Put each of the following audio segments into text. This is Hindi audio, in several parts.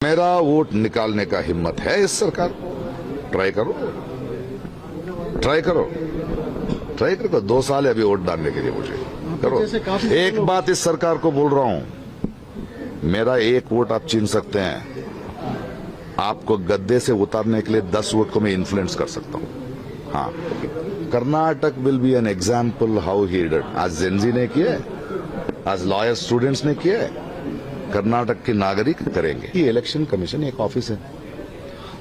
मेरा वोट निकालने का हिम्मत है इस सरकार को। ट्राई करो, ट्राई करो, ट्राई करो। 2 साल है अभी वोट डालने के लिए, मुझे करो। एक बात इस सरकार को बोल रहा हूं, मेरा 1 वोट आप छीन सकते हैं, आपको गद्दे से उतारने के लिए 10 वोट को मैं इन्फ्लुएंस कर सकता हूं। हाँ, Karnataka will be an example how he did. आज जेनजी ने किए, आज लॉयर स्टूडेंट्स ने किए, कर्नाटक के नागरिक करेंगे। ये इलेक्शन कमीशन एक ऑफिस है,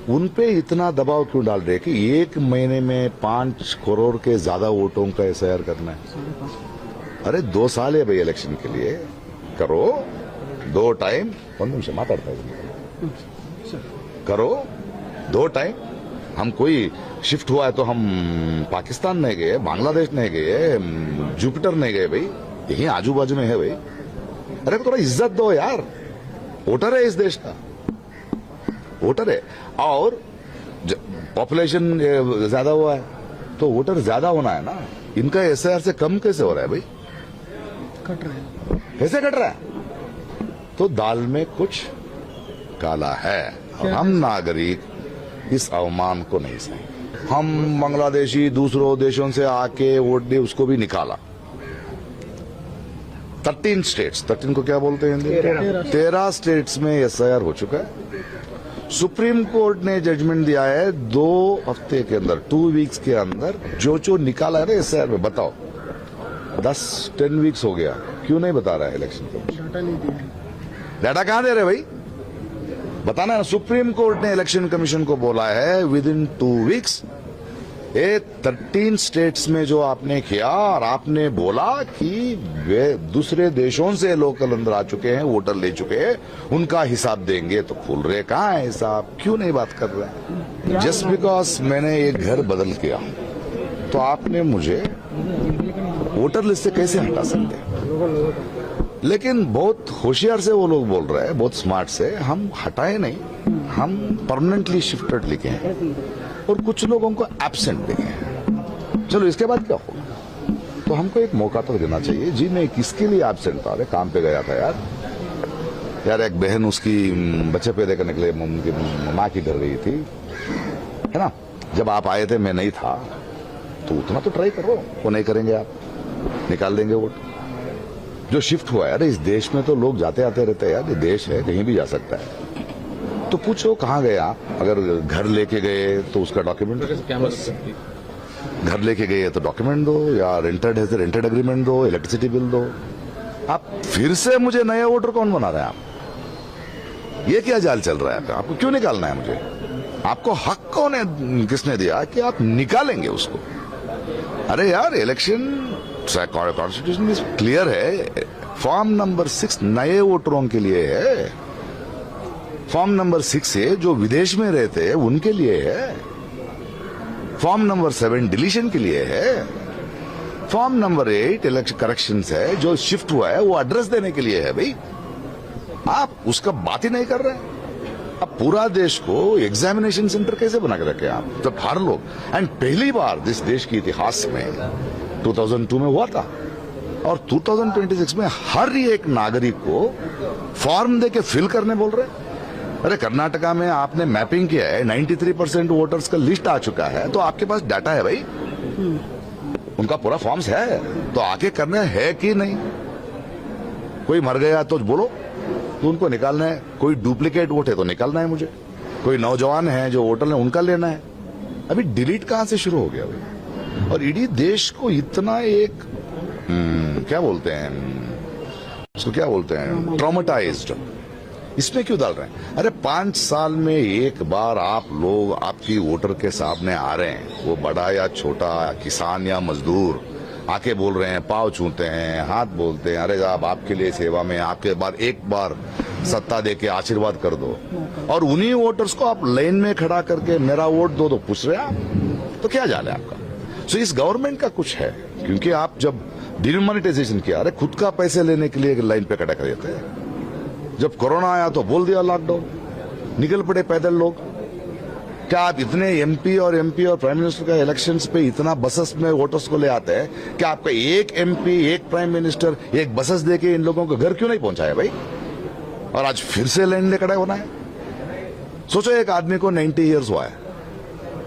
उन पे इतना दबाव क्यों डाल रहे कि 1 महीने में 5 करोड़ के ज्यादा वोटों का एसआईआर करना है? अरे 2 साल है भाई इलेक्शन के लिए, करो 2 टाइम। 1 निमिष माताड़ता है, करो 2 टाइम। हम कोई शिफ्ट हुआ है तो हम पाकिस्तान नहीं गए, बांग्लादेश नहीं गए, जुपिटर नहीं गए भाई, यही आजू बाजू में है भाई। अरे थोड़ा इज्जत दो यार, वोटर है इस देश का, वोटर है। और पॉपुलेशन ज्यादा हुआ है तो वोटर ज्यादा होना है ना, इनका एसआईआर से कम कैसे हो रहा है भाई? कट रहा है, कैसे कट रहा है? तो दाल में कुछ काला है, और हम नागरिक इस अवमान को नहीं सहे। हम बांग्लादेशी दूसरों देशों से आके वोट दे, उसको भी निकाला। 13 स्टेट्स, 13 को क्या बोलते हैं हिंदी? 13 स्टेट्स में एसआईआर हो चुका है। सुप्रीम कोर्ट ने जजमेंट दिया है 2 हफ्ते के अंदर, 2 वीक्स के अंदर जो निकाला है ना एसआईआर में, बताओ 10 वीक्स हो गया, क्यों नहीं बता रहा है इलेक्शन कमीशन? डाटा नहीं दिया। डाटा कहां दे रहे भाई? बताना है ना। सुप्रीम कोर्ट ने इलेक्शन कमीशन को बोला है विद इन 2 वीक्स ये 13 स्टेट्स में जो आपने किया, और आपने बोला कि वे दूसरे देशों से लोकल अंदर आ चुके हैं, वोटर ले चुके हैं, उनका हिसाब देंगे। तो खुल रहे कहाँ है हिसाब? क्यों नहीं बात कर रहे हैं? जस्ट बिकॉज मैंने एक घर बदल किया तो आपने मुझे वोटर लिस्ट से कैसे हटा सकते हैं? लेकिन बहुत होशियार से वो लोग बोल रहे हैं, बहुत स्मार्ट से, हम हटाए नहीं, हम परमानेंटली शिफ्टेड लिखे हैं, और कुछ लोगों को एब्सेंट लिखे हैं। चलो इसके बाद क्या होगा? तो हमको एक मौका तो देना चाहिए। जी मैं किसके लिए एब्सेंट था? अरे काम पे गया था यार, एक बहन उसकी बच्चे पैदा करने के लिए उनकी माँ की डर रही थी, है ना। जब आप आए थे मैं नहीं था, तो उतना तो ट्राई करो। वो नहीं करेंगे आप, निकाल देंगे वोट। जो शिफ्ट हुआ है, अरे इस देश में तो लोग जाते आते रहते हैं यार, ये देश है, कहीं भी जा सकता है। तो पूछो कहाँ गए आप? अगर घर लेके गए तो उसका डॉक्यूमेंट, घर लेके गए तो डॉक्यूमेंट दो, या रेंटेड है तो रेंटेड एग्रीमेंट दो, इलेक्ट्रिसिटी बिल दो। आप फिर से मुझे नया वोटर कौन बना रहे हैं आप? ये क्या जाल चल रहा है? आपको क्यों निकालना है मुझे? आपको हक कौन है, किसने दिया कि आप निकालेंगे उसको? अरे यार इलेक्शन कॉन्स्टिट्यूशन में क्लियर है, फॉर्म नंबर 6 नए वोटरों के लिए है, फॉर्म नंबर 6 है जो विदेश में रहते हैं उनके लिए है, फॉर्म नंबर 7 डिलीशन के लिए है, फॉर्म नंबर 8 इलेक्शन करेक्शंस है, जो शिफ्ट हुआ है वो एड्रेस देने के लिए है भाई। आप उसका बात ही नहीं कर रहे हैं। अब पूरा देश को एग्जामिनेशन सेंटर कैसे बना के रखे आप? जब हर लोग, एंड पहली बार इस देश के इतिहास में 2002 में हुआ था, और 2026 में हर एक नागरिक को फॉर्म दे के फिल करने बोल रहे हैं। अरे कर्नाटका में आपने मैपिंग किया है, 93% वोटर्स का लिस्ट आ चुका है, तो आपके पास डाटा है भाई, उनका पूरा फॉर्म्स है, तो आके करना है कि नहीं? कोई मर गया तो बोलो, तो उनको निकालना है। कोई डुप्लीकेट वोट है तो निकालना है मुझे। कोई नौजवान है जो वोटर है उनका लेना है। अभी डिलीट कहां से शुरू हो गया भाई? और इडी देश को इतना एक क्या बोलते हैं उसको, क्या बोलते हैं, ट्रॉमेटाइज्ड, इसमें क्यों डाल रहे हैं? अरे 5 साल में एक बार आप लोग आपकी वोटर के सामने आ रहे हैं, वो बड़ा या छोटा, किसान या मजदूर, आके बोल रहे हैं, पाँव छूते हैं, हाथ बोलते हैं, अरे साहब आपके लिए सेवा में, आपके बार एक बार सत्ता दे के आशीर्वाद कर दो। और उन्हीं वोटर्स को आप लाइन में खड़ा करके मेरा वोट दो तो पूछ रहे हैं आप, तो क्या जाल है आपका? सो इस गवर्नमेंट का कुछ है, क्योंकि आप जब डिमोनेटाइजेशन किया, अरे खुद का पैसे लेने के लिए लाइन पे खड़ा कर देते हैं। जब कोरोना आया तो बोल दिया लॉकडाउन, निकल पड़े पैदल लोग। क्या आप इतने एमपी और प्राइम मिनिस्टर का इलेक्शंस पे इतना बसेस में वोटर्स को ले आते हैं? क्या आपका एक एमपी, एक प्राइम मिनिस्टर, एक बसेस देके इन लोगों को घर क्यों नहीं पहुंचाया भाई? और आज फिर से लाइन ले खड़ा होना है। सोचो एक आदमी को 90 इयर्स हुआ है,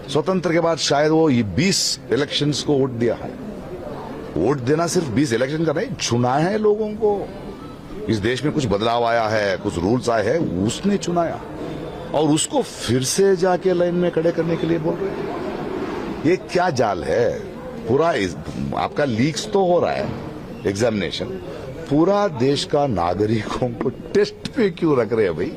स्वतंत्र के बाद शायद वो 20 इलेक्शंस को वोट दिया है। वोट देना सिर्फ 20 इलेक्शन का नहीं, चुना है लोगों को। इस देश में कुछ बदलाव आया है, कुछ रूल्स आए हैं, उसने चुनाया, और उसको फिर से जाके लाइन में खड़े करने के लिए बोल रहे हैं। ये क्या जाल है? पूरा आपका लीक्स तो हो रहा है, एग्जामिनेशन, पूरा देश का नागरिकों को टेस्ट पे क्यों रख रहे हैं भाई?